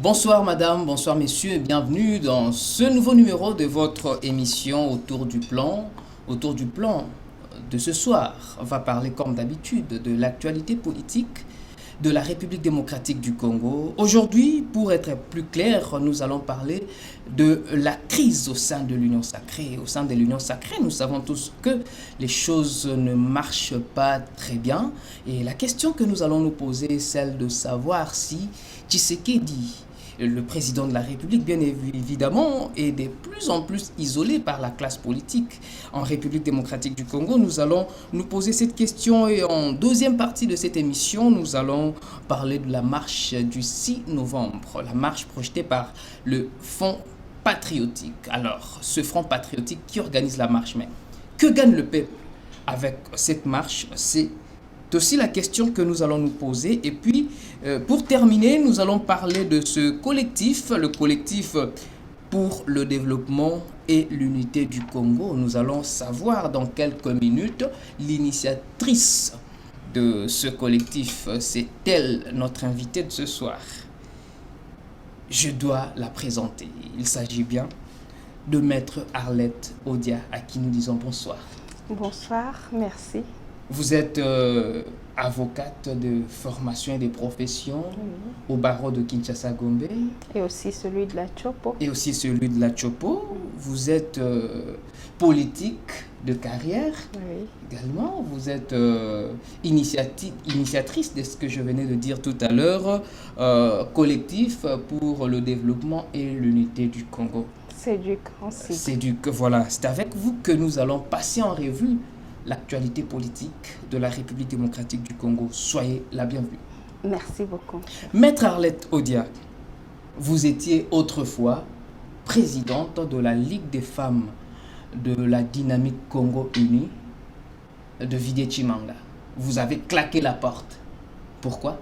Bonsoir madame, bonsoir messieurs et bienvenue dans ce nouveau numéro de votre émission Autour du plan de ce soir. On va parler comme d'habitude de l'actualité politique de la République démocratique du Congo. Aujourd'hui, pour être plus clair, nous allons parler de la crise au sein de l'Union sacrée. Au sein de l'Union sacrée, nous savons tous que les choses ne marchent pas très bien. Et la question que nous allons nous poser est celle de savoir si Tshisekedi, le président de la République, bien évidemment, est de plus en plus isolé par la classe politique en République démocratique du Congo. Nous allons nous poser cette question et en deuxième partie de cette émission, nous allons parler de la marche du 6 novembre, la marche projetée par le Front patriotique. Alors, ce Front patriotique qui organise la marche, mais que gagne le peuple avec cette marche? C'est aussi la question que nous allons nous poser. Et puis, pour terminer, nous allons parler de ce collectif, le collectif pour le développement et l'unité du Congo. Nous allons savoir dans quelques minutes l'initiatrice de ce collectif. C'est elle, notre invitée de ce soir. Je dois la présenter. Il s'agit bien de Maître Arlette Odia, à qui nous disons bonsoir. Bonsoir, merci. Vous êtes avocate de formation et de profession au barreau de Kinshasa-Gombe. Et aussi celui de la Chopo. Vous êtes politique de carrière également. Vous êtes initiatrice de ce que je venais de dire tout à l'heure, collectif pour le développement et l'unité du Congo. Voilà, c'est avec vous que nous allons passer en revue l'actualité politique de la République démocratique du Congo. Soyez la bienvenue. Merci beaucoup. Maître Arlette Odia, vous étiez autrefois présidente de la Ligue des femmes de la dynamique Congo Unie de Vidé Chimanga. Vous avez claqué la porte. Pourquoi?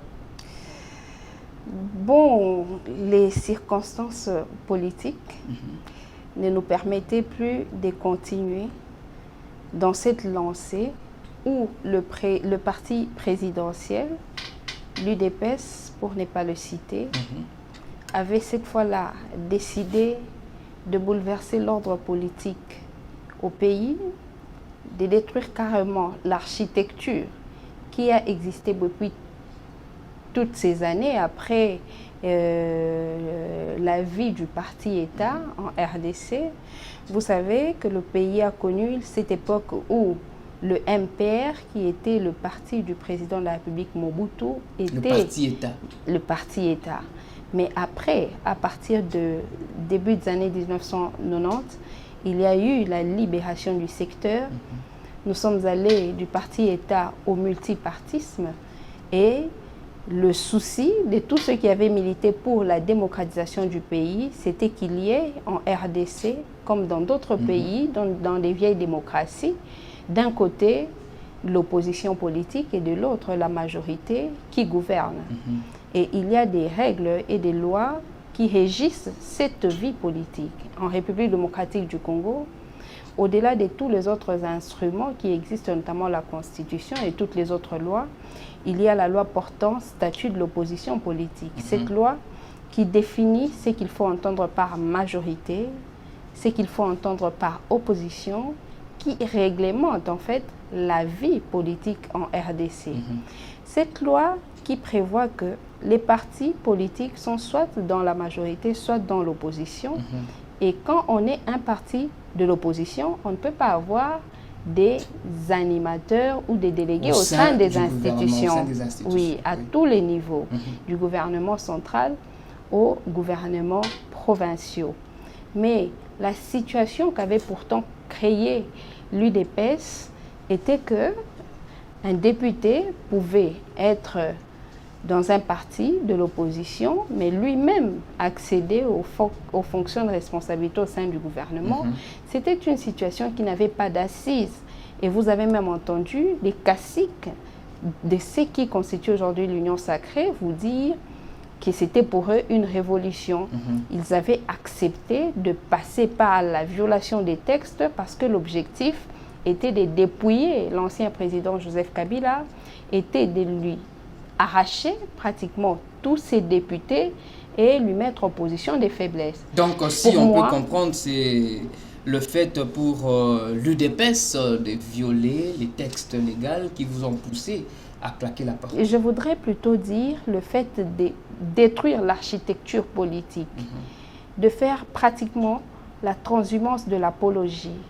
Bon, les circonstances politiques ne nous permettaient plus de continuer dans cette lancée où le parti présidentiel, l'UDPS, pour ne pas le citer, avait cette fois-là décidé de bouleverser l'ordre politique au pays, de détruire carrément l'architecture qui a existé depuis toutes ces années après la vie du parti-État en RDC. Vous savez que le pays a connu cette époque où le MPR, qui était le parti du président de la République Mobutu, était le parti-État. Mais après, à partir de début des années 1990, il y a eu la libération du secteur. Nous sommes allés du parti-État au multipartisme et le souci de tous ceux qui avaient milité pour la démocratisation du pays, c'était qu'il y ait en RDC, comme dans d'autres pays, dans des vieilles démocraties, d'un côté l'opposition politique et de l'autre la majorité qui gouverne. Et il y a des règles et des lois qui régissent cette vie politique. En République démocratique du Congo, au-delà de tous les autres instruments qui existent, notamment la Constitution et toutes les autres lois, il y a la loi portant statut de l'opposition politique. Cette loi qui définit ce qu'il faut entendre par majorité, ce qu'il faut entendre par opposition, qui réglemente en fait la vie politique en RDC. Cette loi qui prévoit que les partis politiques sont soit dans la majorité, soit dans l'opposition. Et quand on est un parti de l'opposition, on ne peut pas avoir des animateurs ou des délégués au sein des institutions. Oui, à tous les niveaux, du gouvernement central au gouvernement provinciaux. Mais la situation qu'avait pourtant créée l'UDPS était que un député pouvait être dans un parti de l'opposition, mais lui-même accéder aux fonctions de responsabilité au sein du gouvernement. C'était une situation qui n'avait pas d'assises. Et vous avez même entendu les caciques de ce qui constitue aujourd'hui l'Union sacrée vous dire que c'était pour eux une révolution. Ils avaient accepté de passer par la violation des textes parce que l'objectif était de dépouiller l'ancien président Joseph Kabila, était de lui arracher pratiquement tous ses députés et lui mettre en position de faiblesse. Donc, si Pour on moi, peut comprendre, c'est le fait pour l'UDPS de violer les textes légaux qui vous ont poussé à claquer la porte. je voudrais plutôt dire le fait de détruire l'architecture politique, de faire pratiquement la transhumance de l'apologie,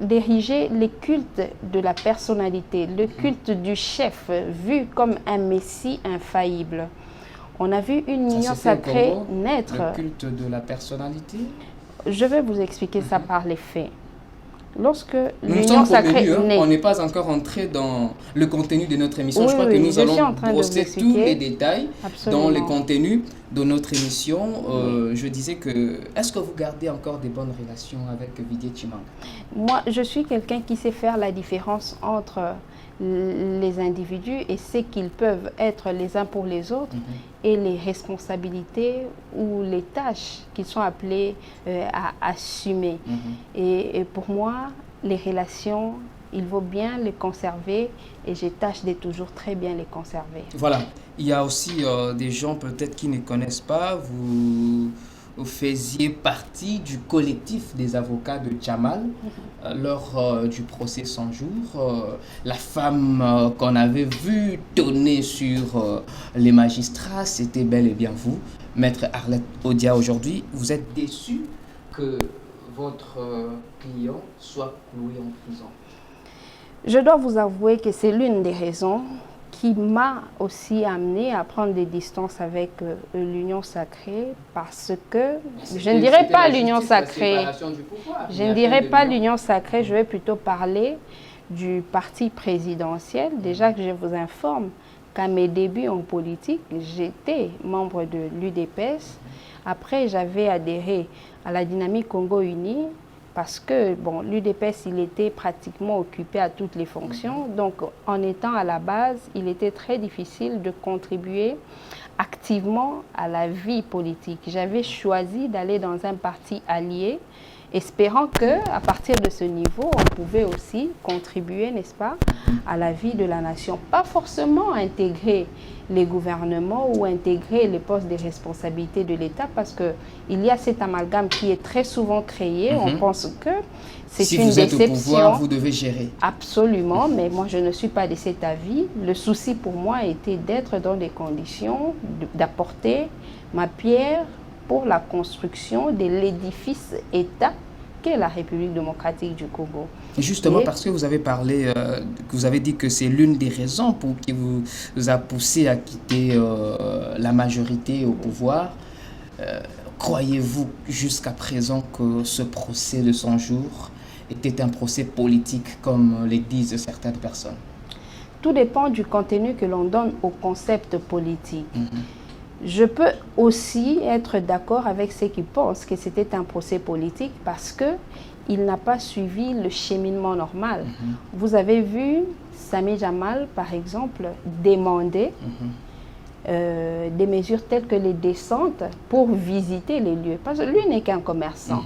d'ériger les cultes de la personnalité, le culte du chef vu comme un messie infaillible. On a vu une Ça union se fait au sacrée Congo, naître. le culte de la personnalité. Je vais vous expliquer ça par les faits. Lorsque Nous l'union sommes au sacrée milieu, naît, on n'est pas encore entré dans le contenu de notre émission. Oui, Je crois que oui, nous je suis allons en train de vous brosser tous expliquer. les détails Absolument. dans le contenu de notre émission. Je disais que, est-ce que vous gardez encore des bonnes relations avec Viguier Tshimanga? Moi, je suis quelqu'un qui sait faire la différence entre les individus et ce qu'ils peuvent être les uns pour les autres et les responsabilités ou les tâches qu'ils sont appelés à assumer. Et pour moi, les relations, il vaut bien les conserver et je tâche de toujours très bien les conserver. Voilà. Il y a aussi des gens peut-être qui ne connaissent pas. Vous faisiez partie du collectif des avocats de Djamal lors du procès 100 jours. La femme qu'on avait vue tonner sur les magistrats, c'était bel et bien vous, Maître Arlette Odia. Aujourd'hui, vous êtes déçu que votre client soit cloué en prison? Je dois vous avouer que c'est l'une des raisons qui m'a aussi amené à prendre des distances avec l'union sacrée parce que je ne dirais pas l'union sacrée, je ne dirais pas l'union sacrée, je vais plutôt parler du parti présidentiel. Déjà que je vous informe qu'à mes débuts en politique, j'étais membre de l'UDPS. Après, j'avais adhéré à la dynamique Congo Uni parce que bon, l'UDPS, il était pratiquement occupé à toutes les fonctions. Donc, en étant à la base, il était très difficile de contribuer activement à la vie politique. J'avais choisi d'aller dans un parti allié, espérant qu'à partir de ce niveau, on pouvait aussi contribuer, n'est-ce pas, à la vie de la nation. Pas forcément intégrer les gouvernements ou intégrer les postes de responsabilité de l'État parce qu'il y a cet amalgame qui est très souvent créé. On pense que c'est une déception. Si vous êtes au pouvoir, vous devez gérer. Absolument, mais moi je ne suis pas de cet avis. Le souci pour moi était d'être dans des conditions, d'apporter ma pierre pour la construction de l'édifice État qu'est la République démocratique du Congo. Justement, parce que vous avez parlé, que vous avez dit que c'est l'une des raisons qui vous a poussé à quitter la majorité au pouvoir. Croyez-vous jusqu'à présent que ce procès de 100 jours était un procès politique, comme le disent certaines personnes? Tout dépend du contenu que l'on donne au concept politique. Je peux aussi être d'accord avec ceux qui pensent que c'était un procès politique parce qu'il n'a pas suivi le cheminement normal. Vous avez vu Sami Djamal, par exemple, demander des mesures telles que les descentes pour visiter les lieux. Parce que lui n'est qu'un commerçant.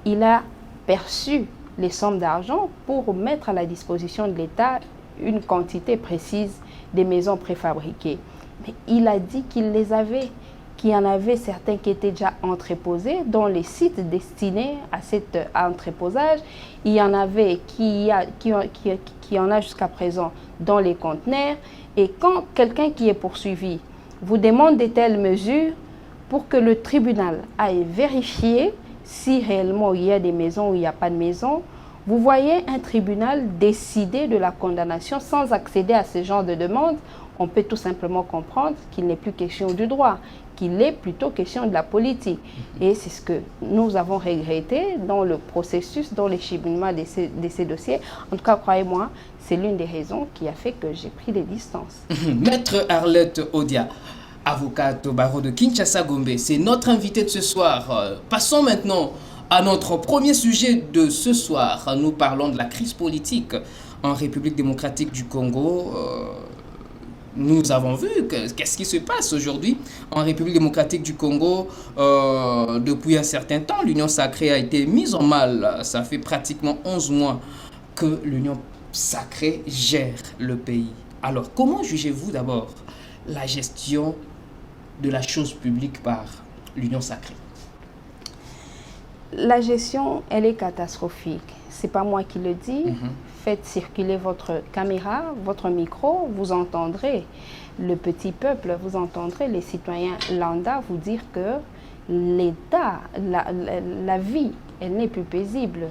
Il a perçu les sommes d'argent pour mettre à la disposition de l'État une quantité précise des maisons préfabriquées. Mais il a dit qu'il les avait, qu'il y en avait certains qui étaient déjà entreposés dans les sites destinés à cet entreposage. Il y en avait qui en a jusqu'à présent dans les conteneurs. Et quand quelqu'un qui est poursuivi vous demande de telles mesures pour que le tribunal aille vérifier si réellement il y a des maisons ou il n'y a pas de maisons, vous voyez un tribunal décider de la condamnation sans accéder à ce genre de demande. On peut tout simplement comprendre qu'il n'est plus question du droit, qu'il est plutôt question de la politique. Et c'est ce que nous avons regretté dans le processus, dans les cheminements de ces dossiers. En tout cas, croyez-moi, c'est l'une des raisons qui a fait que j'ai pris des distances. Maître Arlette Odia, avocate au barreau de Kinshasa-Gombe, c'est notre invité de ce soir. Passons maintenant à notre premier sujet de ce soir. Nous parlons de la crise politique en République démocratique du Congo. Nous avons vu qu'est-ce qui se passe aujourd'hui en République démocratique du Congo. Depuis un certain temps, l'Union sacrée a été mise en mal. Ça fait pratiquement 11 mois que l'Union sacrée gère le pays. Alors, comment jugez-vous d'abord la gestion de la chose publique par l'Union sacrée? La gestion, elle est catastrophique. C'est pas moi qui le dis. Faites circuler votre caméra, votre micro, vous entendrez le petit peuple, vous entendrez les citoyens lambda vous dire que l'État, la vie, elle n'est plus paisible,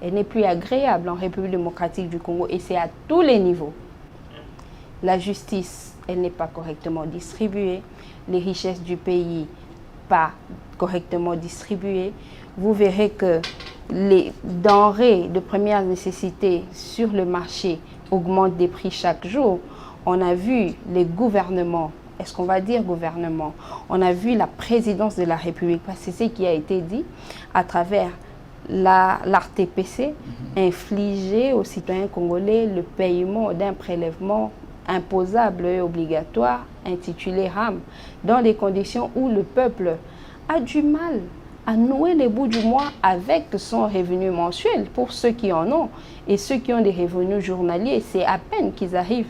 elle n'est plus agréable en République démocratique du Congo, et c'est à tous les niveaux. La justice, elle n'est pas correctement distribuée, les richesses du pays, pas correctement distribuées. Vous verrez que les denrées de première nécessité sur le marché augmentent des prix chaque jour. On a vu les gouvernements, est-ce qu'on va dire gouvernement? On a vu la présidence de la République, parce que c'est ce qui a été dit à travers l'ARTPC, infliger aux citoyens congolais le paiement d'un prélèvement imposable et obligatoire intitulé RAM, dans des conditions où le peuple a du mal à nouer les bouts du mois avec son revenu mensuel pour ceux qui en ont. Et ceux qui ont des revenus journaliers, c'est à peine qu'ils arrivent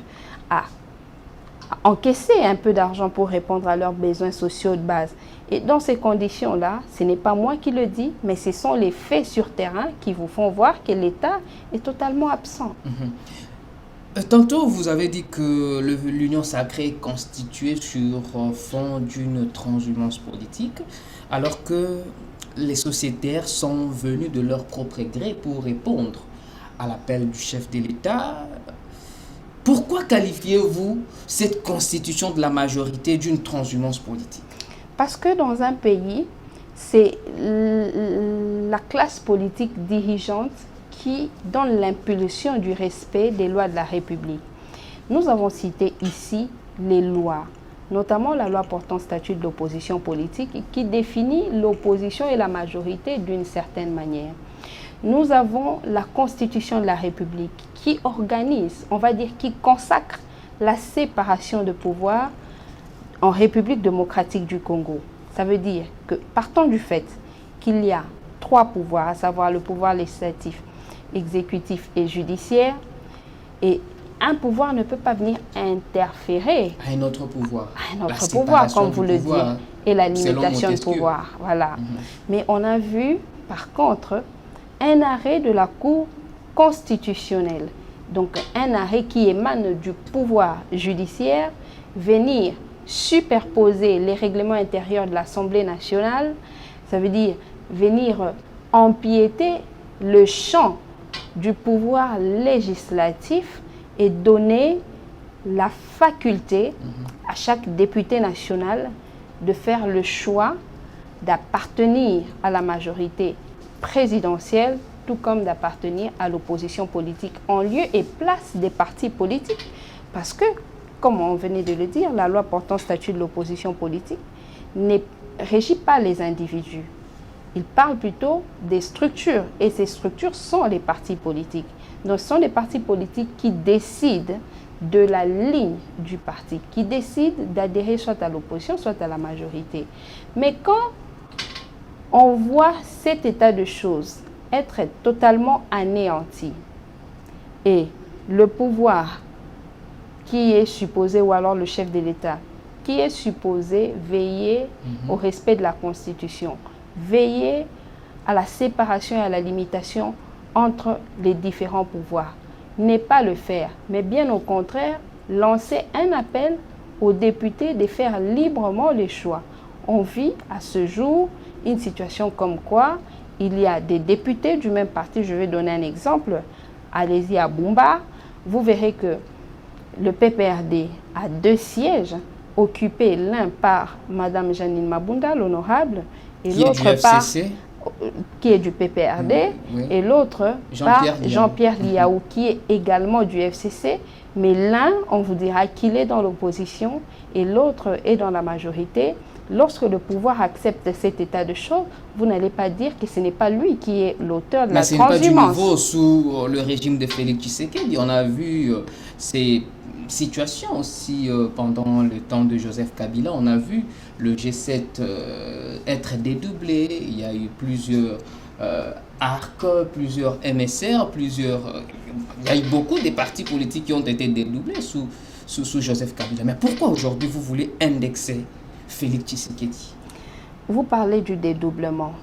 à encaisser un peu d'argent pour répondre à leurs besoins sociaux de base. Et dans ces conditions-là, ce n'est pas moi qui le dis, mais ce sont les faits sur terrain qui vous font voir que l'État est totalement absent. Tantôt, vous avez dit que l'Union sacrée est constituée sur fond d'une transhumance politique, alors que les sociétaires sont venus de leur propre gré pour répondre à l'appel du chef de l'État. Pourquoi qualifiez-vous cette constitution de la majorité d'une transhumance politique? Parce que dans un pays, c'est la classe politique dirigeante qui donne l'impulsion du respect des lois de la République. Nous avons cité ici les lois, notamment la loi portant statut de l'opposition politique qui définit l'opposition et la majorité d'une certaine manière. Nous avons la Constitution de la République qui organise, on va dire, qui consacre la séparation de pouvoir en République démocratique du Congo. Ça veut dire que, partant du fait qu'il y a 3 pouvoirs, à savoir le pouvoir législatif, exécutif et judiciaire, et un pouvoir ne peut pas venir interférer à un autre pouvoir. À un autre pouvoir, comme vous le dites, et la limitation de pouvoir. Voilà. Mais on a vu, par contre, un arrêt de la Cour constitutionnelle, donc un arrêt qui émane du pouvoir judiciaire, venir superposer les règlements intérieurs de l'Assemblée nationale, ça veut dire venir empiéter le champ du pouvoir législatif et donner la faculté à chaque député national de faire le choix d'appartenir à la majorité présidentielle, tout comme d'appartenir à l'opposition politique en lieu et place des partis politiques. Parce que, comme on venait de le dire, la loi portant statut de l'opposition politique ne régit pas les individus. Il parle plutôt des structures, et ces structures sont les partis politiques. Donc, ce sont les partis politiques qui décident de la ligne du parti, qui décident d'adhérer soit à l'opposition, soit à la majorité. Mais quand on voit cet état de choses être totalement anéanti, et le pouvoir qui est supposé, ou alors le chef de l'État, qui est supposé veiller au respect de la Constitution, veiller à la séparation et à la limitation entre les différents pouvoirs, n'est pas le faire, mais bien au contraire, lancer un appel aux députés de faire librement les choix. On vit à ce jour une situation comme quoi il y a des députés du même parti. Je vais donner un exemple. Allez-y à Bumba, vous verrez que le PPRD a 2 sièges occupés, l'un par Madame Janine Mabunda, l'honorable, et l'autre par qui est du PPRD, et l'autre par Jean-Pierre Liaou, qui est également du FCC. Mais l'un, on vous dira qu'il est dans l'opposition et l'autre est dans la majorité. Lorsque le pouvoir accepte cet état de choses, vous n'allez pas dire que ce n'est pas lui qui est l'auteur de la transhumance. Mais ce n'est pas du nouveau sous le régime de Félix Tshisekedi. On a vu ces situations aussi pendant le temps de Joseph Kabila. On a vu le G7 être dédoublé. Il y a eu plusieurs ARC, plusieurs MSR, il y a eu beaucoup de partis politiques qui ont été dédoublés sous Joseph Kabila. Mais pourquoi aujourd'hui vous voulez indexer Félix Tshisekedi? Vous parlez du dédoublement.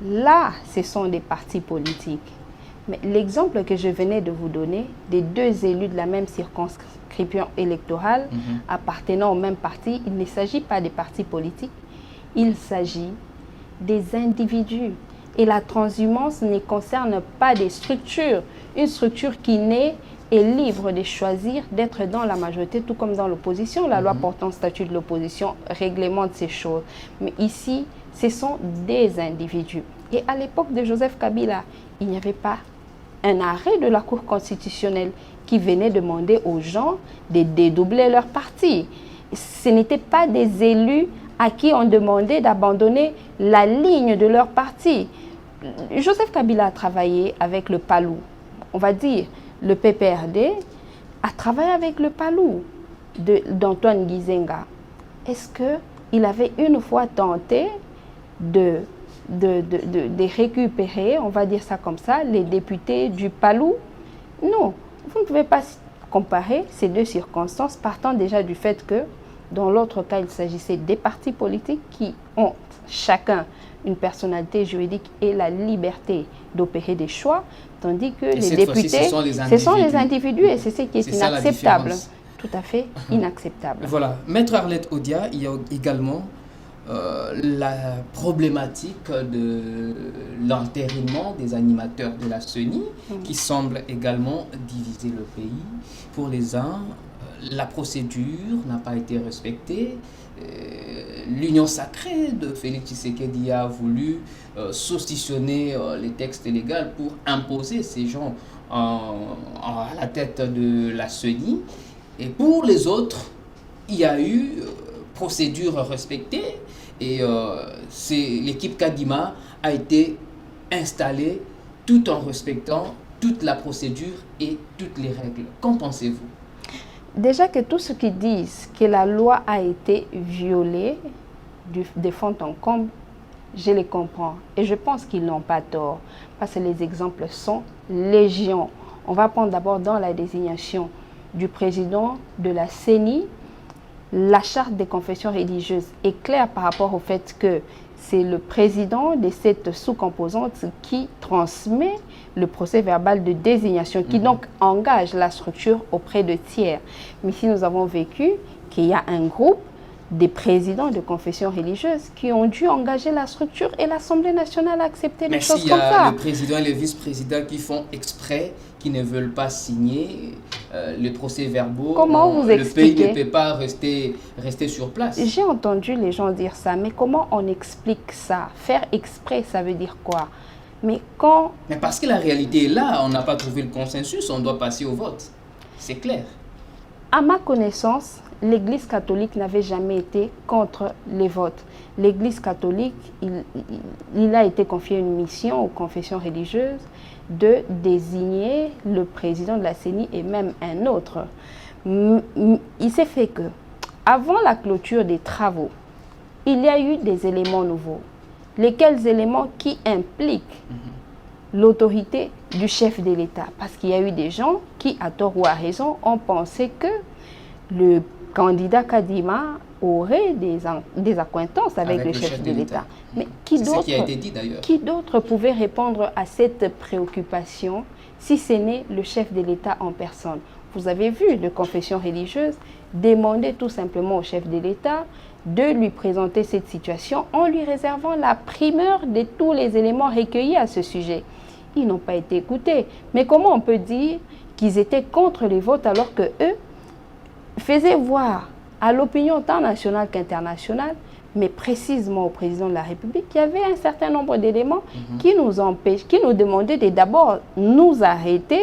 Là, ce sont des partis politiques. Mais l'exemple que je venais de vous donner, des deux élus de la même circonscription électorale appartenant au même parti, il ne s'agit pas des partis politiques, il s'agit des individus. Et la transhumance ne concerne pas des structures. Une structure qui naît est libre de choisir d'être dans la majorité, tout comme dans l'opposition. La loi portant statut de l'opposition réglemente ces choses. Mais ici, ce sont des individus. Et à l'époque de Joseph Kabila, il n'y avait pas un arrêt de la Cour constitutionnelle qui venait demander aux gens de dédoubler leur parti. Ce n'étaient pas des élus à qui on demandait d'abandonner la ligne de leur parti. Joseph Kabila a travaillé avec le PALU. On va dire, le PPRD a travaillé avec le PALU d'Antoine Gizenga. Est-ce qu'il avait une fois tenté de récupérer, on va dire ça comme ça, les députés du PALU? Non, vous ne pouvez pas comparer ces deux circonstances, partant déjà du fait que dans l'autre cas, il s'agissait des partis politiques qui ont chacun une personnalité juridique et la liberté d'opérer des choix, tandis que les députés, ce sont les individus et c'est ce qui est inacceptable. Tout à fait inacceptable. Voilà. Maître Arlette Odia, il y a également la problématique de l'entérinement des animateurs de la CENI qui semble également diviser le pays. Pour les uns, la procédure n'a pas été respectée. L'union sacrée de Félix Tshisekedi a voulu saucissonner les textes légaux pour imposer ces gens à la tête de la CENI. Et pour les autres, il y a eu procédure respectée et l'équipe Kadima a été installée tout en respectant toute la procédure et toutes les règles. Qu'en pensez-vous? Déjà que tous ceux qui disent que la loi a été violée de fond en comble, je les comprends. Et je pense qu'ils n'ont pas tort. Parce que les exemples sont légion. On va prendre d'abord dans la désignation du président de la CENI. La charte des confessions religieuses est claire par rapport au fait que c'est le président de cette sous-composante qui transmet le procès verbal de désignation, qui donc engage la structure auprès de tiers. Mais ici, nous avons vécu qu'il y a un groupe des présidents de confessions religieuses qui ont dû engager la structure et l'Assemblée nationale a accepté des choses comme ça. Mais s'il y a le président et le vice-président qui font exprès, qui ne veulent pas signer les procès-verbaux, le pays ne peut pas rester sur place. J'ai entendu les gens dire ça, mais comment on explique ça? Faire exprès, ça veut dire quoi? Mais parce que la réalité est là, on n'a pas trouvé le consensus, on doit passer au vote. C'est clair. À ma connaissance, l'Église catholique n'avait jamais été contre les votes. L'Église catholique, il a été confié une mission aux confessions religieuses de désigner le président de la CENI et même un autre. Il s'est fait que, avant la clôture des travaux, il y a eu des éléments nouveaux. Lesquels éléments qui impliquent l'autorité du chef de l'État? Parce qu'il y a eu des gens qui, à tort ou à raison, ont pensé que le candidat Kadima aurait des accointances avec le chef de l'État. Mais qui d'autre pouvait répondre à cette préoccupation si ce n'est le chef de l'État en personne? Vous avez vu de confessions religieuses demander tout simplement au chef de l'État de lui présenter cette situation en lui réservant la primeur de tous les éléments recueillis à ce sujet. Ils n'ont pas été écoutés. Mais comment on peut dire qu'ils étaient contre les votes alors que eux faisaient voir à l'opinion tant nationale qu'internationale, mais précisément au président de la République, qu'il y avait un certain nombre d'éléments qui nous demandaient de d'abord nous arrêter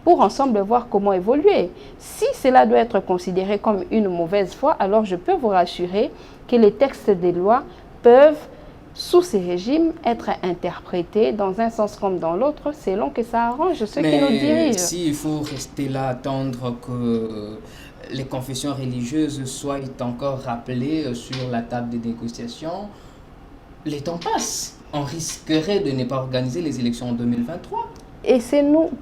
pour ensemble voir comment évoluer. Si cela doit être considéré comme une mauvaise foi, alors je peux vous rassurer que les textes des lois peuvent, sous ces régimes, être interprétés dans un sens comme dans l'autre, selon que ça arrange ceux qui nous dirigent. Mais s'il faut rester là, attendre que les confessions religieuses soient encore rappelées sur la table des négociations, les temps passent. On risquerait de ne pas organiser les élections en 2023. Et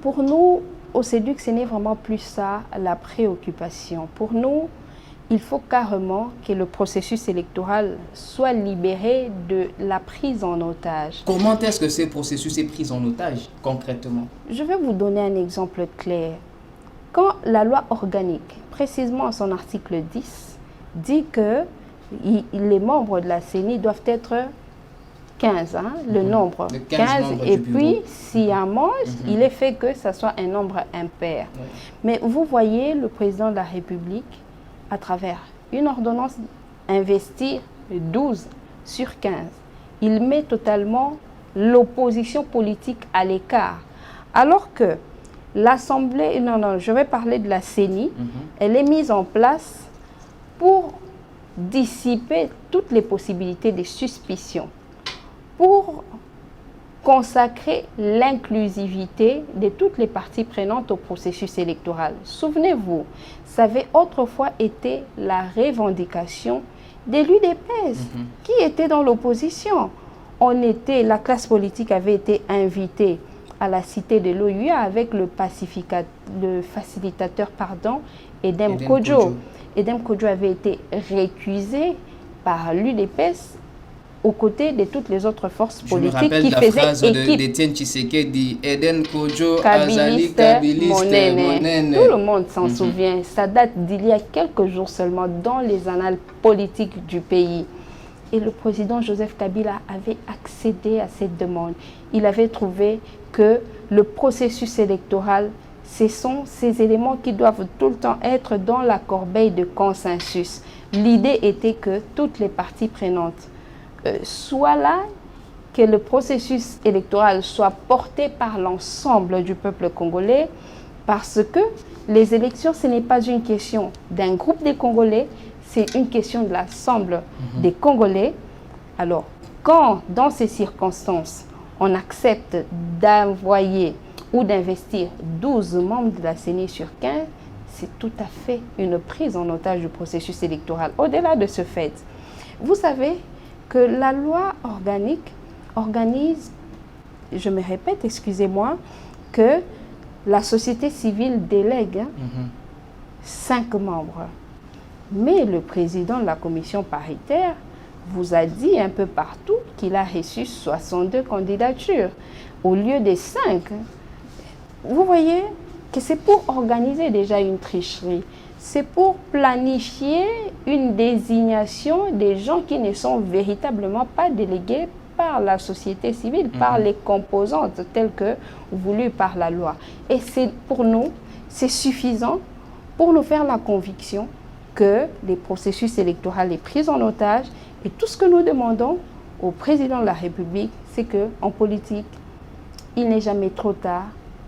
pour nous, au CEDUC, ce n'est vraiment plus ça la préoccupation. Pour nous, il faut carrément que le processus électoral soit libéré de la prise en otage. Comment est-ce que ce processus est pris en otage concrètement? Je vais vous donner un exemple clair. Quand la loi organique, précisément son article 10, dit que les membres de la CENI doivent être 15, le nombre de 15 membres et du bureau. puis s'il y a un manche, il est fait que ça soit un nombre impair. Ouais. Mais vous voyez le président de la République, à travers une ordonnance, investir 12 sur 15. Il met totalement l'opposition politique à l'écart. Alors que l'Assemblée, non, je vais parler de la CENI, elle est mise en place pour dissiper toutes les possibilités de suspicion, pour consacrer l'inclusivité de toutes les parties prenantes au processus électoral. Souvenez-vous, ça avait autrefois été la revendication de l'UDPS qui était dans l'opposition. La classe politique avait été invitée à la cité de l'OUA avec le facilitateur, Edem Kodjo. Edem Kodjo avait été récusé par l'UDPS aux côtés de toutes les autres forces politiques qui faisaient équipe. Je me rappelle la phrase d'Étienne Tshisekedi, Edem Kodjo, Kabiliste, Monene. Tout le monde s'en souvient. Ça date d'il y a quelques jours seulement dans les annales politiques du pays. Et le président Joseph Kabila avait accédé à cette demande. Il avait trouvé que le processus électoral, ce sont ces éléments qui doivent tout le temps être dans la corbeille de consensus. L'idée était que toutes les parties prenantes soient là, que le processus électoral soit porté par l'ensemble du peuple congolais, parce que les élections, ce n'est pas une question d'un groupe de Congolais, c'est une question de l'ensemble des Congolais. Alors, quand dans ces circonstances, on accepte d'envoyer ou d'investir 12 membres de la CENI sur 15, c'est tout à fait une prise en otage du processus électoral. Au-delà de ce fait, vous savez que la loi organique organise, je me répète, excusez-moi, que la société civile délègue 5 membres. Mais le président de la commission paritaire vous a dit un peu partout qu'il a reçu 62 candidatures au lieu des 5. Vous voyez que c'est pour organiser déjà une tricherie. C'est pour planifier une désignation des gens qui ne sont véritablement pas délégués par la société civile, par les composantes telles que voulues par la loi. Et pour nous, c'est suffisant pour nous faire la conviction que le processus électoral est pris en otage. Et tout ce que nous demandons au président de la République, c'est qu'en politique, il n'est jamais trop tard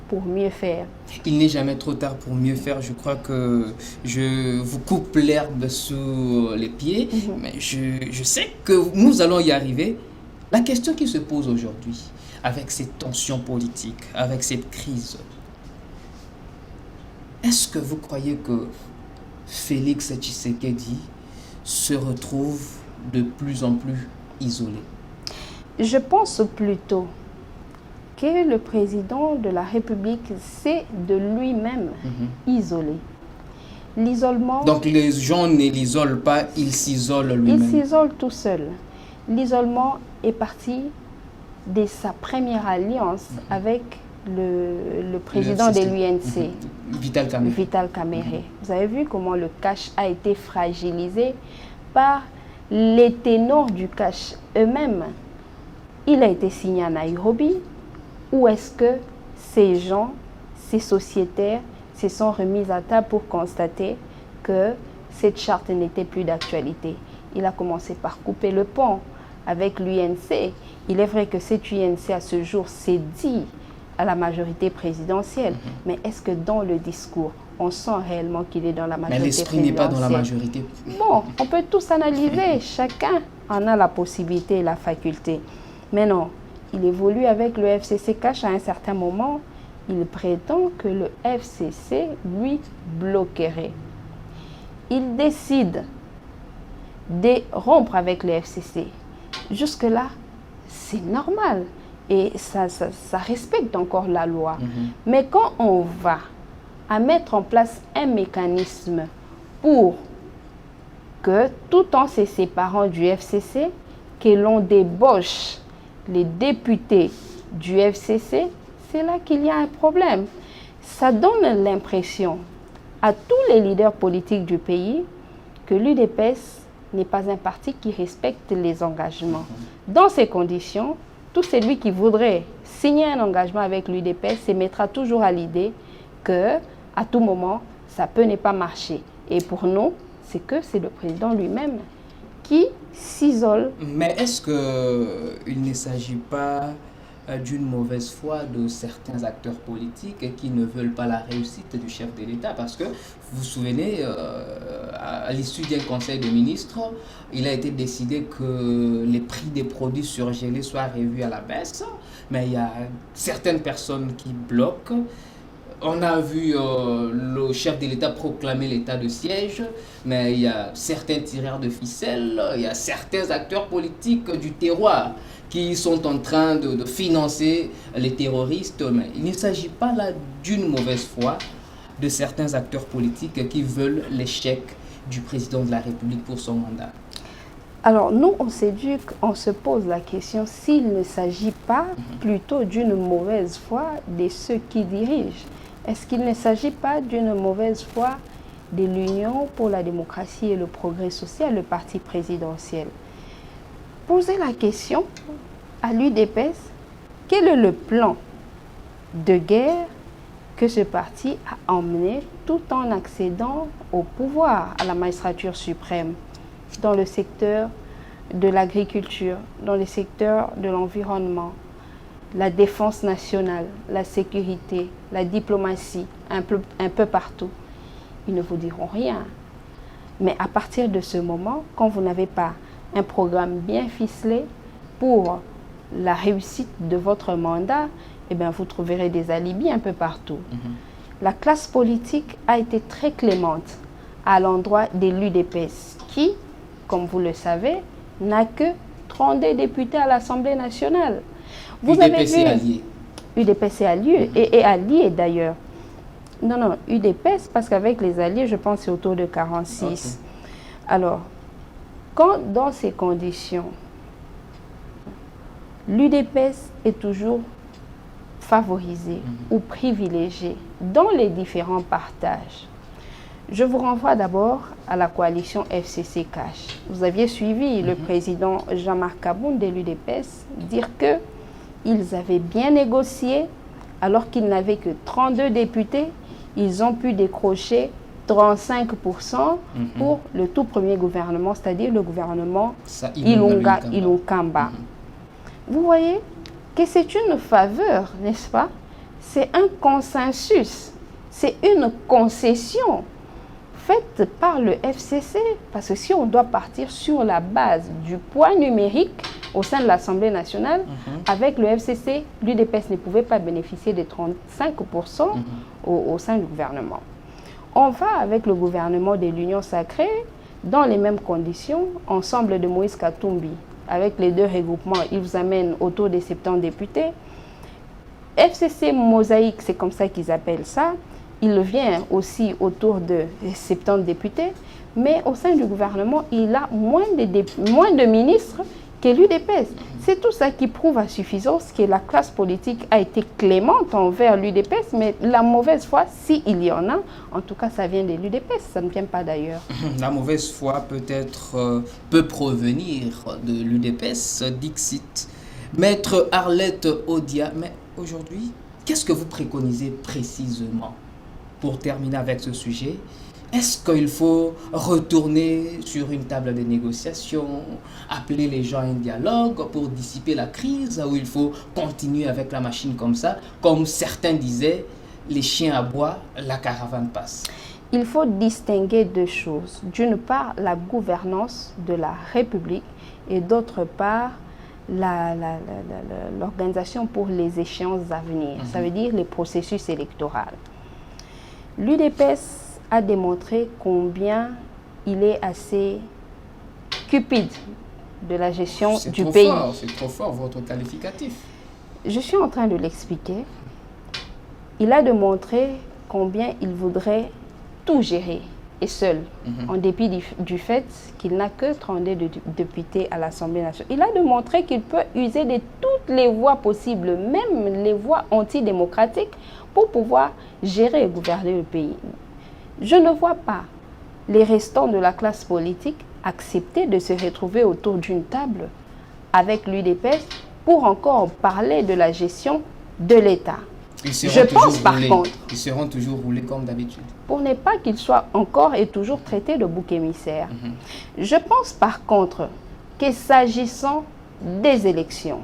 pour mieux faire. Il n'est jamais trop tard pour mieux faire. Je crois que je vous coupe l'herbe sous les pieds, mais je sais que nous allons y arriver. La question qui se pose aujourd'hui, avec cette tension politique, avec cette crise, est-ce que vous croyez que Félix Tshisekedi se retrouve de plus en plus isolé? Je pense plutôt que le président de la République s'est de lui-même isolé. L'isolement... Donc les gens ne l'isolent pas, il s'isole lui-même. Il s'isole tout seul. L'isolement est parti de sa première alliance avec le président de l'UNC, Vital Kamerhe. Vous avez vu comment le cash a été fragilisé par les ténors du cash eux-mêmes. Il a été signé à Nairobi. Où est-ce que ces gens, ces sociétaires, se sont remis à table pour constater que cette charte n'était plus d'actualité? Il a commencé par couper le pont avec l'UNC. Il est vrai que cette UNC à ce jour s'est dit à la majorité présidentielle, mais est-ce que dans le discours, on sent réellement qu'il est dans la majorité présidentielle? Mais l'esprit n'est pas dans la majorité. Bon, on peut tous analyser, chacun en a la possibilité et la faculté. Mais non, il évolue avec le FCC cash à un certain moment. Il prétend que le FCC lui bloquerait. Il décide de rompre avec le FCC. Jusque-là, c'est normal. Et ça respecte encore la loi. Mais quand on va à mettre en place un mécanisme pour que tout en se séparant du FCC, que l'on débauche les députés du FCC, c'est là qu'il y a un problème. Ça donne l'impression à tous les leaders politiques du pays que l'UDPS n'est pas un parti qui respecte les engagements. Dans ces conditions, tout celui qui voudrait signer un engagement avec l'UDPS se mettra toujours à l'idée que, à tout moment, ça peut ne pas marcher. Et pour nous, c'est que c'est le président lui-même qui s'isole. Mais est-ce qu'il ne s'agit pas d'une mauvaise foi de certains acteurs politiques qui ne veulent pas la réussite du chef de l'État? Parce que vous vous souvenez, à l'issue d'un conseil de ministres, il a été décidé que les prix des produits surgelés soient revus à la baisse, mais il y a certaines personnes qui bloquent. On a vu le chef de l'État proclamer l'état de siège, mais il y a certains tireurs de ficelle, il y a certains acteurs politiques du terroir qui sont en train de financer les terroristes. Mais il ne s'agit pas là d'une mauvaise foi de certains acteurs politiques qui veulent l'échec du président de la République pour son mandat. Alors nous, on s'éduque, on se pose la question s'il ne s'agit pas plutôt d'une mauvaise foi de ceux qui dirigent. Est-ce qu'il ne s'agit pas d'une mauvaise foi de l'Union pour la démocratie et le progrès social, le parti présidentiel? Posez la question à l'UDPS, quel est le plan de guerre que ce parti a emmené tout en accédant au pouvoir, à la magistrature suprême, dans le secteur de l'agriculture, dans le secteur de l'environnement, la défense nationale, la sécurité, la diplomatie, un peu partout. Ils ne vous diront rien. Mais à partir de ce moment, quand vous n'avez pas un programme bien ficelé pour la réussite de votre mandat, eh bien, vous trouverez des alibis un peu partout. La classe politique a été très clémente à l'endroit de l'UDPS qui, comme vous le savez, n'a que 32 députés à l'Assemblée nationale. Vous avez vu, allié. UDPS est allié, et allié d'ailleurs. Non, UDPS, parce qu'avec les alliés, je pense que c'est autour de 46. Okay. Alors, quand dans ces conditions, l'UDPS est toujours favorisé ou privilégié dans les différents partages, je vous renvoie d'abord à la coalition FCC Cash. Vous aviez suivi le président Jean-Marc Kaboun de l'UDPS dire qu'ils avaient bien négocié alors qu'ils n'avaient que 32 députés. Ils ont pu décrocher 35% pour le tout premier gouvernement, c'est-à-dire le gouvernement Ilunga. Vous voyez que c'est une faveur, n'est-ce pas? C'est un consensus, c'est une concession faite par le FCC. Parce que si on doit partir sur la base du poids numérique au sein de l'Assemblée nationale, avec le FCC, l'UDPS ne pouvait pas bénéficier de 35% au sein du gouvernement. On va avec le gouvernement de l'Union sacrée dans les mêmes conditions, ensemble de Moïse Katumbi. Avec les deux regroupements, ils vous amènent autour des 70 députés. FCC Mosaïque, c'est comme ça qu'ils appellent ça. Il vient aussi autour de 70 députés. Mais au sein du gouvernement, il a moins de ministres que l'UDPS. C'est tout ça qui prouve à suffisance que la classe politique a été clémente envers l'UDPS, mais la mauvaise foi, s'il y en a, en tout cas, ça vient de l'UDPS, ça ne vient pas d'ailleurs. La mauvaise foi peut provenir de l'UDPS, Dixit. Maître Arlette Odia, mais aujourd'hui, qu'est-ce que vous préconisez précisément pour terminer avec ce sujet? Est-ce qu'il faut retourner sur une table de négociation, appeler les gens à un dialogue pour dissiper la crise, ou il faut continuer avec la machine comme ça? Comme certains disaient, les chiens aboient, la caravane passe. Il faut distinguer deux choses. D'une part, la gouvernance de la République et d'autre part, l'organisation pour les échéances à venir. Ça veut dire les processus électoraux. L'UDPS a démontré combien il est assez cupide de la gestion du pays. C'est trop fort, votre qualificatif. Je suis en train de l'expliquer. Il a démontré combien il voudrait tout gérer. est seul, en dépit du fait qu'il n'a que 32 députés à l'Assemblée nationale. Il a démontré qu'il peut user de toutes les voies possibles, même les voies antidémocratiques, pour pouvoir gérer et gouverner le pays. Je ne vois pas les restants de la classe politique accepter de se retrouver autour d'une table avec l'UDPS pour encore parler de la gestion de l'État. Je pense par contre, ils seront toujours roulés comme d'habitude. Pour ne pas qu'ils soient encore et toujours traités de bouc émissaire. Je pense par contre que s'agissant des élections,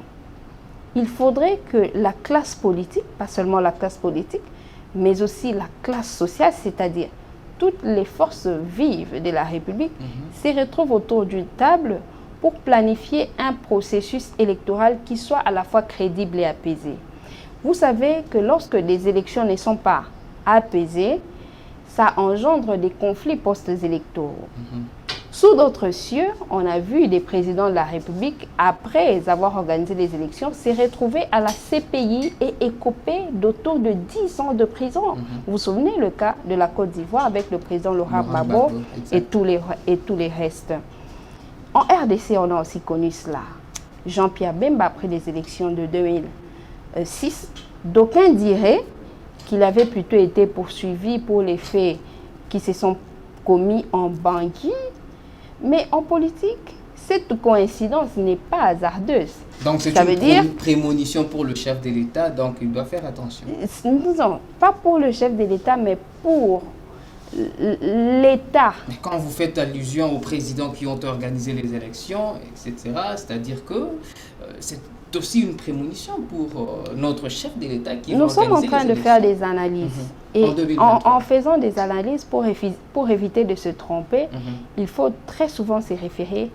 il faudrait que la classe politique, pas seulement la classe politique, mais aussi la classe sociale, c'est-à-dire toutes les forces vives de la République, se retrouvent autour d'une table pour planifier un processus électoral qui soit à la fois crédible et apaisé. Vous savez que lorsque les élections ne sont pas apaisées, ça engendre des conflits post-électoraux. Sous d'autres cieux, on a vu des présidents de la République, après avoir organisé les élections, se retrouver à la CPI et écoper d'autour de 10 ans de prison. Vous vous souvenez le cas de la Côte d'Ivoire avec le président Laurent Gbagbo et tous les restes. En RDC, on a aussi connu cela. Jean-Pierre Bemba, après les élections de 2006, d'aucuns diraient qu'il avait plutôt été poursuivi pour les faits qui se sont commis en Bangui. Mais en politique, cette coïncidence n'est pas hasardeuse. Donc c'est une prémonition pour le chef de l'État, donc il doit faire attention. Non, pas pour le chef de l'État, mais pour l'État. Quand vous faites allusion aux présidents qui ont organisé les élections, etc., c'est-à-dire que c'est aussi une prémonition pour notre chef de l'État qui va organiser les élections. Nous sommes en train de faire des analyses. Et en faisant des analyses, pour éviter de se tromper, il faut très souvent se référer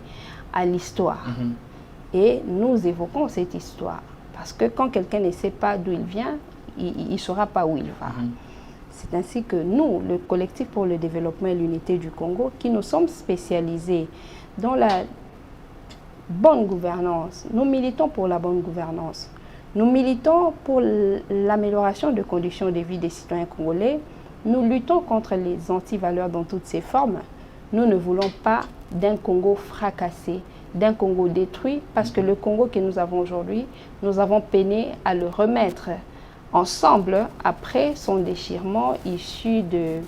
à l'histoire. Et nous évoquons cette histoire. Parce que quand quelqu'un ne sait pas d'où il vient, il ne saura pas où il va. C'est ainsi que nous, le collectif pour le développement et l'unité du Congo, qui nous sommes spécialisés dans la bonne gouvernance, nous militons pour la bonne gouvernance. Nous militons pour l'amélioration des conditions de vie des citoyens congolais. Nous luttons contre les antivaleurs dans toutes ses formes. Nous ne voulons pas d'un Congo fracassé, d'un Congo détruit, parce que le Congo que nous avons aujourd'hui, nous avons peiné à le remettre ensemble après son déchirement issu de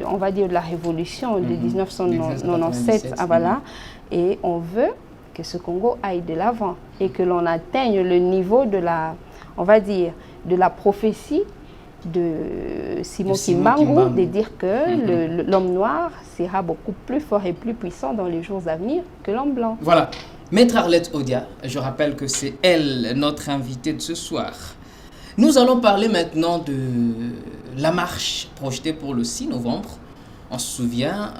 on va dire, de la révolution de 1997. Voilà. Et on veut que ce Congo aille de l'avant et que l'on atteigne le niveau de la, on va dire, de la prophétie de Simon Kimbangu, de dire que l'homme noir sera beaucoup plus fort et plus puissant dans les jours à venir que l'homme blanc. Voilà. Maître Arlette Odia, je rappelle que c'est elle, notre invitée de ce soir. Nous allons parler maintenant de la marche projetée pour le 6 novembre. On se souvient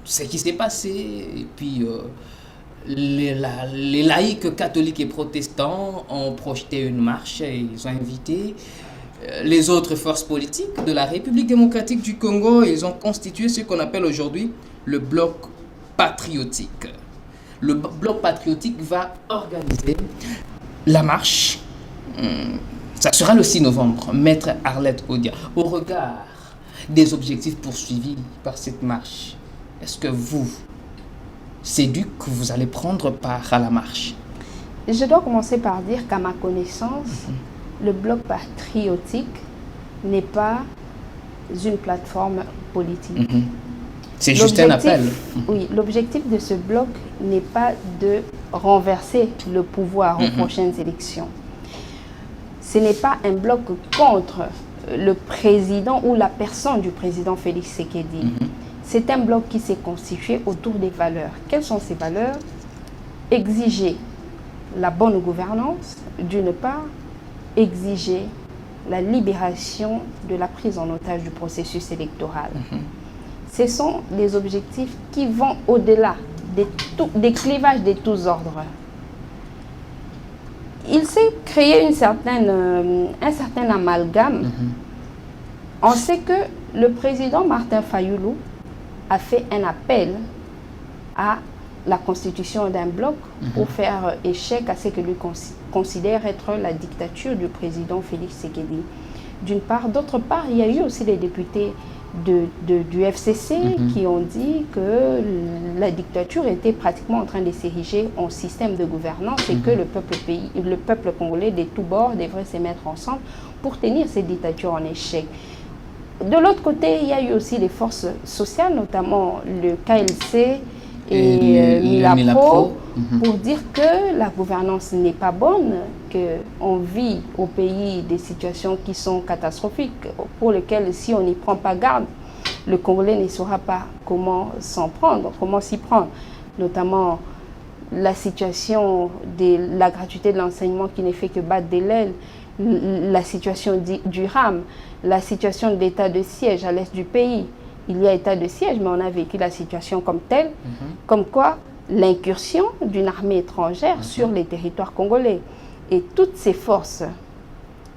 ce qui s'est passé, et puis les laïcs catholiques et protestants ont projeté une marche et ils ont invité les autres forces politiques de la République démocratique du Congo. Ils ont constitué ce qu'on appelle aujourd'hui le bloc patriotique. Le bloc patriotique va organiser la marche. Ça sera le 6 novembre. Maître Arlette Odia, au regard des objectifs poursuivis par cette marche, est-ce que c'est dû que vous allez prendre part à la marche? Je dois commencer par dire qu'à ma connaissance, le bloc patriotique n'est pas une plateforme politique. C'est juste un appel. Oui, l'objectif de ce bloc n'est pas de renverser le pouvoir aux prochaines élections. Ce n'est pas un bloc contre le président ou la personne du président Félix Tshisekedi. C'est un bloc qui s'est constitué autour des valeurs. Quelles sont ces valeurs? Exiger la bonne gouvernance, d'une part, exiger la libération de la prise en otage du processus électoral. Ce sont des objectifs qui vont au-delà des clivages de tous ordres. Il s'est créé un certain amalgame. On sait que le président Martin Fayoulou a fait un appel à la constitution d'un bloc pour faire échec à ce que lui considère être la dictature du président Félix Tshisekedi. d'une part. D'autre part, il y a eu aussi les députés du FCC qui ont dit que la dictature était pratiquement en train de s'ériger en système de gouvernance et que le peuple congolais de tous bords devrait se mettre ensemble pour tenir cette dictature en échec. De l'autre côté, il y a eu aussi les forces sociales, notamment le KLC et Milapro, pour dire que la gouvernance n'est pas bonne, qu'on vit au pays des situations qui sont catastrophiques, pour lesquelles si on n'y prend pas garde, le Congolais ne saura pas comment s'en prendre, comment s'y prendre. Notamment la situation de la gratuité de l'enseignement qui ne fait que battre de l'aile, la situation du RAM, la situation de l'état de siège à l'est du pays. Il y a état de siège, mais on a vécu la situation comme telle, comme quoi l'incursion d'une armée étrangère sur les territoires congolais. Et toutes ces forces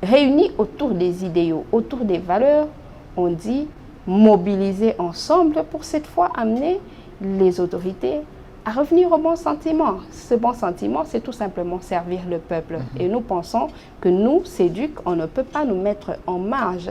réunies autour des idéaux, autour des valeurs, on dit mobiliser ensemble pour cette fois amener les autorités à revenir au bon sentiment. Ce bon sentiment, c'est tout simplement servir le peuple. Et nous pensons que nous, CEDUC, on ne peut pas nous mettre en marge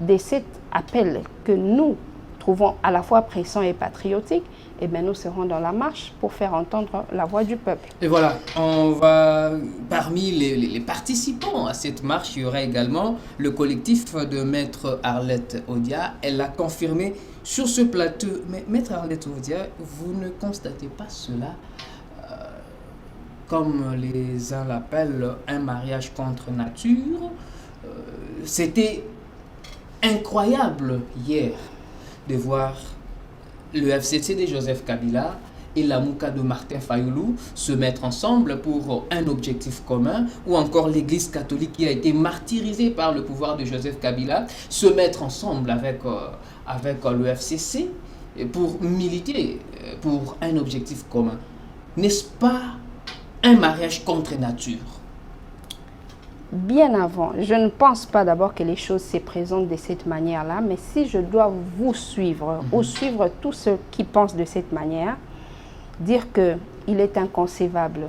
de cet appel que nous trouvons à la fois pressant et patriotique. Et bien nous serons dans la marche pour faire entendre la voix du peuple. Et voilà, on va, parmi les participants à cette marche, il y aura également le collectif de Maître Arlette Odia. Elle a confirmé sur ce plateau. Mais Maître Arlette Odia, vous ne constatez pas cela comme les uns l'appellent un mariage contre nature? C'était incroyable hier de voir le FCC de Joseph Kabila et la Mouka de Martin Fayoulou se mettre ensemble pour un objectif commun, ou encore l'Église catholique qui a été martyrisée par le pouvoir de Joseph Kabila, se mettre ensemble avec le FCC pour militer pour un objectif commun. N'est-ce pas un mariage contre nature? Bien avant, je ne pense pas d'abord que les choses se présentent de cette manière-là, mais si je dois vous suivre ou suivre tous ceux qui pensent de cette manière, dire qu'il est inconcevable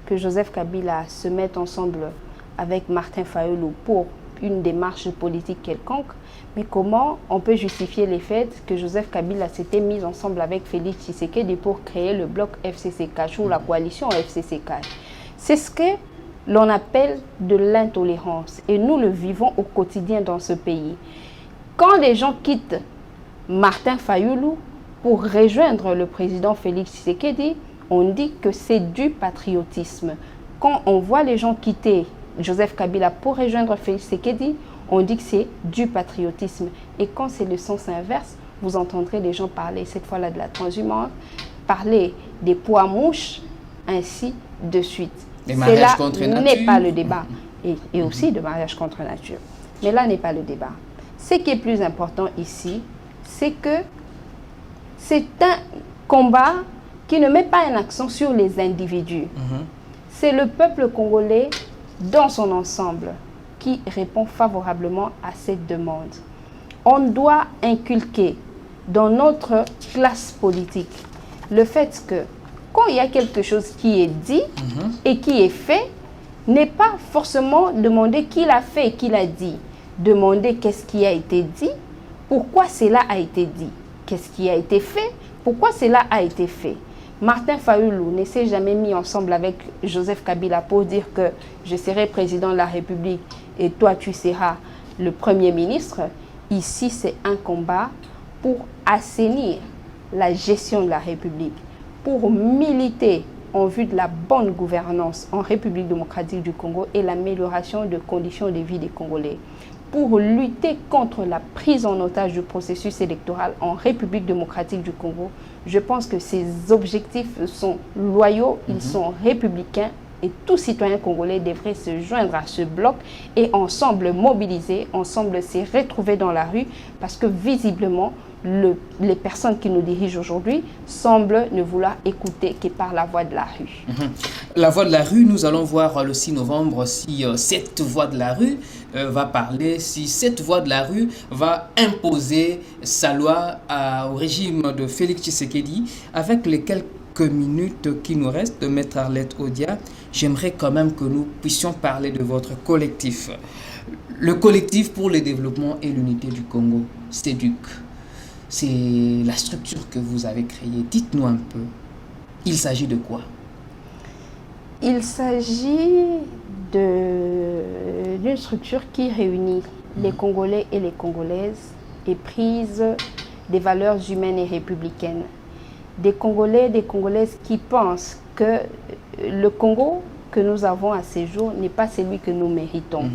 que Joseph Kabila se mette ensemble avec Martin Fayoulou pour une démarche politique quelconque, mais comment on peut justifier les faits que Joseph Kabila s'était mis ensemble avec Félix Tshisekedi pour créer le bloc FCC-Cash ou la coalition FCC-Cash? C'est ce que l'on appelle de l'intolérance et nous le vivons au quotidien dans ce pays. Quand les gens quittent Martin Fayoulou pour rejoindre le président Félix Tshisekedi, on dit que c'est du patriotisme. Quand on voit les gens quitter Joseph Kabila pour rejoindre Félix Tshisekedi, on dit que c'est du patriotisme. Et quand c'est le sens inverse, vous entendrez les gens parler cette fois-là de la transhumance, parler des poids mouches, ainsi de suite. Cela n'est pas le débat. Et aussi de mariage contre nature. Mais là n'est pas le débat. Ce qui est plus important ici, c'est que c'est un combat qui ne met pas un accent sur les individus. C'est le peuple congolais dans son ensemble qui répond favorablement à cette demande. On doit inculquer dans notre classe politique le fait que quand il y a quelque chose qui est dit et qui est fait, n'est pas forcément demander qui l'a fait et qui l'a dit. Demander qu'est-ce qui a été dit, pourquoi cela a été dit, qu'est-ce qui a été fait, pourquoi cela a été fait. Martin Fayoulou ne s'est jamais mis ensemble avec Joseph Kabila pour dire que je serai président de la République et toi tu seras le Premier ministre. Ici, c'est un combat pour assainir la gestion de la République, pour militer en vue de la bonne gouvernance en République démocratique du Congo et l'amélioration des conditions de vie des Congolais, pour lutter contre la prise en otage du processus électoral en République démocratique du Congo. Je pense que ces objectifs sont loyaux, ils sont républicains et tout citoyen congolais devrait se joindre à ce bloc et ensemble mobiliser, ensemble se retrouver dans la rue parce que visiblement, les personnes qui nous dirigent aujourd'hui semblent ne vouloir écouter que par la voix de la rue. La voix de la rue, nous allons voir le 6 novembre si cette voix de la rue va parler, si cette voix de la rue va imposer sa loi au régime de Félix Tshisekedi avec lesquels quelques minutes qui nous restent, Maître Arlette Odia, j'aimerais quand même que nous puissions parler de votre collectif. Le collectif pour le développement et l'unité du Congo, CEDUC. C'est la structure que vous avez créée. Dites-nous un peu, il s'agit de quoi? Il s'agit d'une structure qui réunit les Congolais et les Congolaises et prise des valeurs humaines et républicaines. Des Congolais et des Congolaises qui pensent que le Congo que nous avons à ces jours n'est pas celui que nous méritons.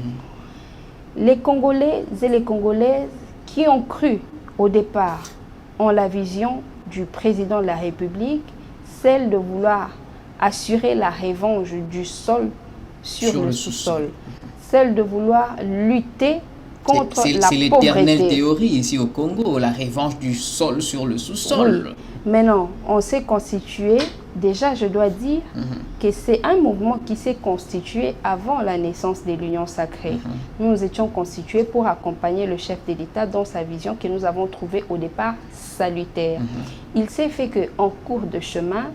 Les Congolais et les Congolaises qui ont cru au départ en la vision du président de la République, celle de vouloir assurer la revanche du sol sur le sous-sol, celle de vouloir lutter contre la pauvreté. C'est l'éternelle théorie ici au Congo, la revanche du sol sur le sous-sol. Oui. Maintenant, on s'est constitué, déjà je dois dire que c'est un mouvement qui s'est constitué avant la naissance de l'Union sacrée. Nous nous étions constitués pour accompagner le chef de l'État dans sa vision que nous avons trouvée au départ salutaire. Il s'est fait qu'en cours de chemin,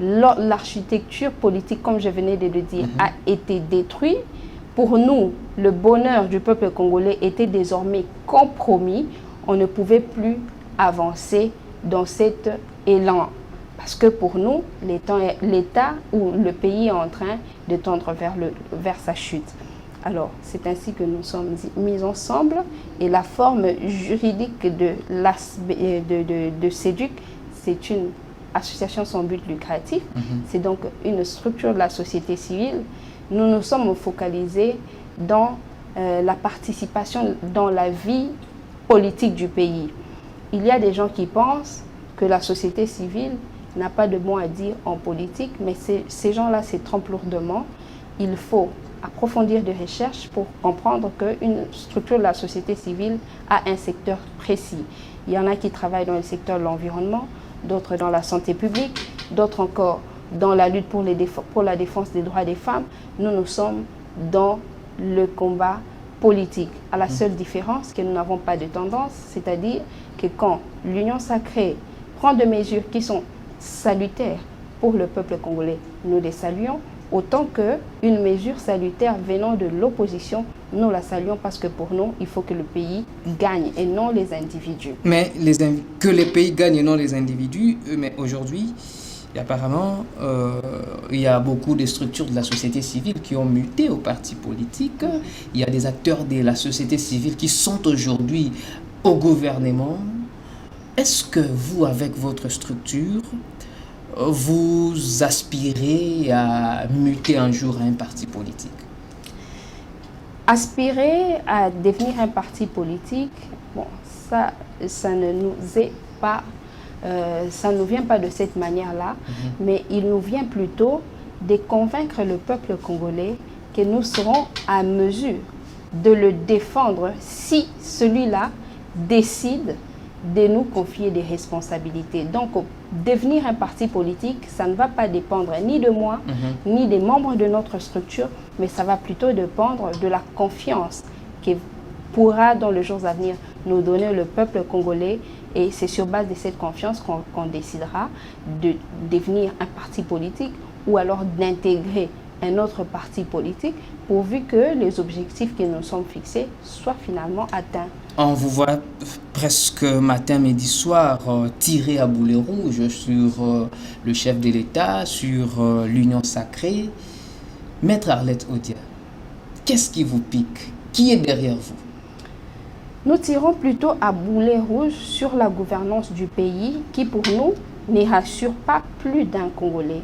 l'architecture politique, comme je venais de le dire, a été détruite. Pour nous, le bonheur du peuple congolais était désormais compromis. On ne pouvait plus avancer dans cet élan. Parce que pour nous, l'État ou le pays est en train de tendre vers sa chute. Alors, c'est ainsi que nous sommes mis ensemble et la forme juridique de CEDUC, c'est une association sans but lucratif. C'est donc une structure de la société civile. Nous nous sommes focalisés dans la participation dans la vie politique du pays. Il y a des gens qui pensent que la société civile n'a pas de mot à dire en politique, mais ces gens-là se trompent lourdement. Il faut approfondir des recherches pour comprendre qu'une structure de la société civile a un secteur précis. Il y en a qui travaillent dans le secteur de l'environnement, d'autres dans la santé publique, d'autres encore dans la lutte pour la défense des droits des femmes. Nous sommes dans le combat politique, à la seule différence que nous n'avons pas de tendance, c'est-à-dire que quand l'Union sacrée prend des mesures qui sont salutaires pour le peuple congolais, nous les saluons, autant qu'une mesure salutaire venant de l'opposition, nous la saluons parce que pour nous, il faut que le pays gagne et non les individus. Mais que les pays gagnent et non les individus, mais aujourd'hui, apparemment, il y a beaucoup de structures de la société civile qui ont muté aux partis politiques. Il y a des acteurs de la société civile qui sont aujourd'hui au gouvernement. Est-ce que vous, avec votre structure, vous aspirez à muter un jour à un parti politique? Aspirer à devenir un parti politique, bon, ça ne nous est pas... ça ne nous vient pas de cette manière-là, mais il nous vient plutôt de convaincre le peuple congolais que nous serons à mesure de le défendre si celui-là décide de nous confier des responsabilités. Donc, devenir un parti politique, ça ne va pas dépendre ni de moi, ni des membres de notre structure, mais ça va plutôt dépendre de la confiance que pourra, dans les jours à venir, nous donner le peuple congolais. Et c'est sur base de cette confiance qu'on décidera de devenir un parti politique ou alors d'intégrer un autre parti politique pourvu que les objectifs que nous sommes fixés soient finalement atteints. On vous voit presque matin, midi, soir tirer à boulet rouge sur le chef de l'État, sur l'Union sacrée. Maître Arlette Odia, qu'est-ce qui vous pique? Qui est derrière vous? Nous tirons plutôt à boulet rouge sur la gouvernance du pays qui, pour nous, ne rassure pas plus d'un Congolais.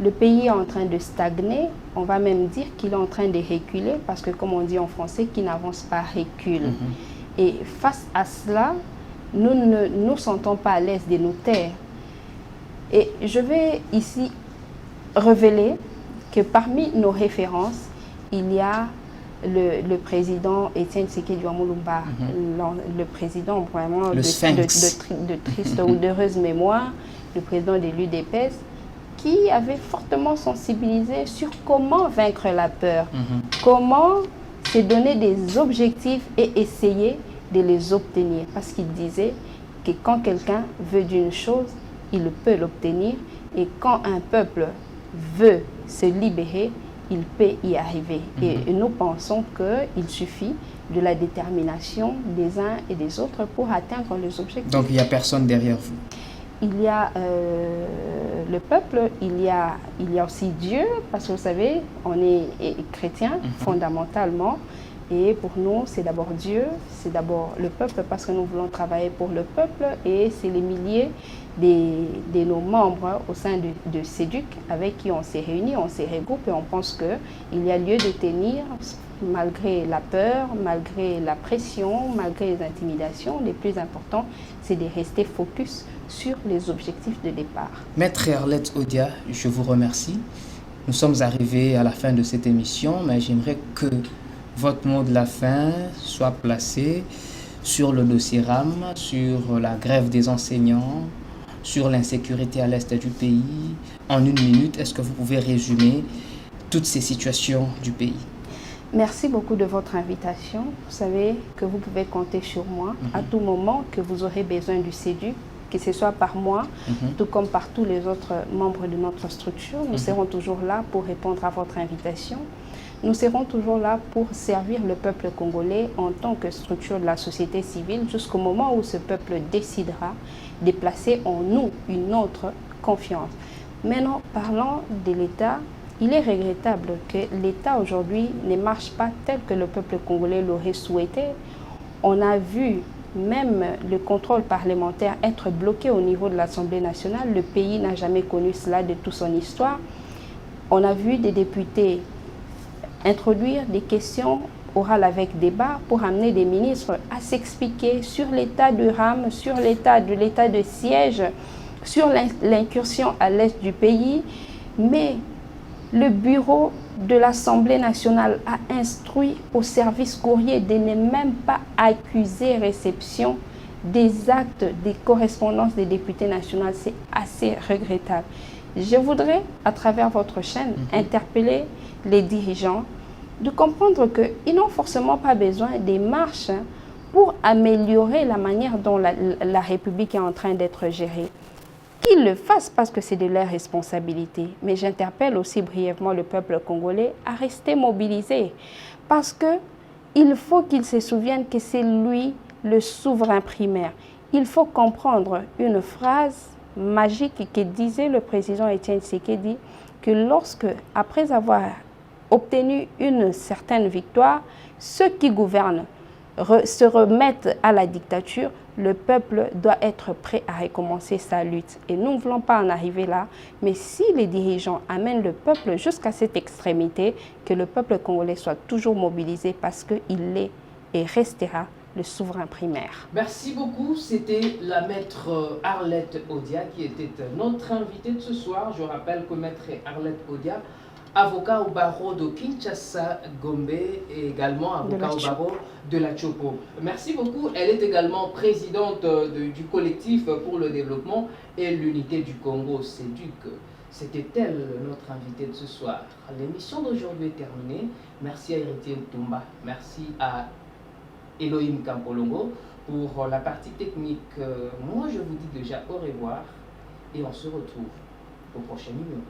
Le pays est en train de stagner, on va même dire qu'il est en train de reculer parce que, comme on dit en français, qui n'avance pas recule. Et face à cela, nous ne nous sentons pas à l'aise de nous taire. Et je vais ici révéler que parmi nos références, il y a le président Étienne Tshisekedi Mulumba, le président vraiment de triste ou d'heureuse mémoire, le président de l'UDPS, qui avait fortement sensibilisé sur comment vaincre la peur, comment se donner des objectifs et essayer de les obtenir. Parce qu'il disait que quand quelqu'un veut d'une chose, il peut l'obtenir. Et quand un peuple veut se libérer, il peut y arriver. Et nous pensons qu'il suffit de la détermination des uns et des autres pour atteindre les objectifs. Donc il n'y a personne derrière vous? Il y a le peuple, il y a aussi Dieu, parce que vous savez, on est chrétien fondamentalement. Et pour nous, c'est d'abord Dieu, c'est d'abord le peuple, parce que nous voulons travailler pour le peuple. Et c'est les milliers de nos membres au sein de CEDUC avec qui on s'est réunis, on s'est regroupés et on pense qu'il y a lieu de tenir, malgré la peur, malgré la pression, malgré les intimidations. Le plus important, c'est de rester focus sur les objectifs de départ. Maître Arlette Odia, je vous remercie. Nous sommes arrivés à la fin de cette émission, mais j'aimerais que votre mot de la fin soit placé sur le dossier RAM, sur la grève des enseignants, sur l'insécurité à l'est du pays. En une minute, est-ce que vous pouvez résumer toutes ces situations du pays? Merci beaucoup de votre invitation. Vous savez que vous pouvez compter sur moi à tout moment que vous aurez besoin du CEDUC, que ce soit par moi, tout comme par tous les autres membres de notre structure. Nous serons toujours là pour répondre à votre invitation. Nous serons toujours là pour servir le peuple congolais en tant que structure de la société civile jusqu'au moment où ce peuple décidera de placer en nous une autre confiance. Maintenant, parlant de l'État, il est regrettable que l'État aujourd'hui ne marche pas tel que le peuple congolais l'aurait souhaité. On a vu même le contrôle parlementaire être bloqué au niveau de l'Assemblée nationale. Le pays n'a jamais connu cela de toute son histoire. On a vu des députés introduire des questions orales avec débat pour amener des ministres à s'expliquer sur l'état de RAM, sur l'état de siège, sur l'incursion à l'est du pays. Mais le bureau de l'Assemblée nationale a instruit au service courrier de ne même pas accuser réception des actes, des correspondances des députés nationaux. C'est assez regrettable. Je voudrais, à travers votre chaîne, interpeller les dirigeants de comprendre qu'ils n'ont forcément pas besoin des marches pour améliorer la manière dont la République est en train d'être gérée. Qu'ils le fassent parce que c'est de leur responsabilité. Mais j'interpelle aussi brièvement le peuple congolais à rester mobilisé parce qu'il faut qu'il se souvienne que c'est lui le souverain primaire. Il faut comprendre une phrase magique que disait le président Étienne Tshisekedi, que lorsque, après avoir obtenu une certaine victoire, ceux qui gouvernent se remettent à la dictature, le peuple doit être prêt à recommencer sa lutte. Et nous ne voulons pas en arriver là, mais si les dirigeants amènent le peuple jusqu'à cette extrémité, que le peuple congolais soit toujours mobilisé parce qu'il est et restera le souverain primaire. Merci beaucoup. C'était la maître Arlette Odia qui était notre invitée de ce soir. Je rappelle que maître Arlette Odia, avocat au barreau de Kinshasa, Gombe et également avocat au barreau de la Chopo. Merci beaucoup. Elle est également présidente du collectif pour le développement et l'unité du Congo, CEDUC. C'était elle notre invitée de ce soir. L'émission d'aujourd'hui est terminée. Merci à Héritier Ntumba. Merci à Elohim Kampolongo pour la partie technique. Moi, je vous dis déjà au revoir et on se retrouve au prochain numéro.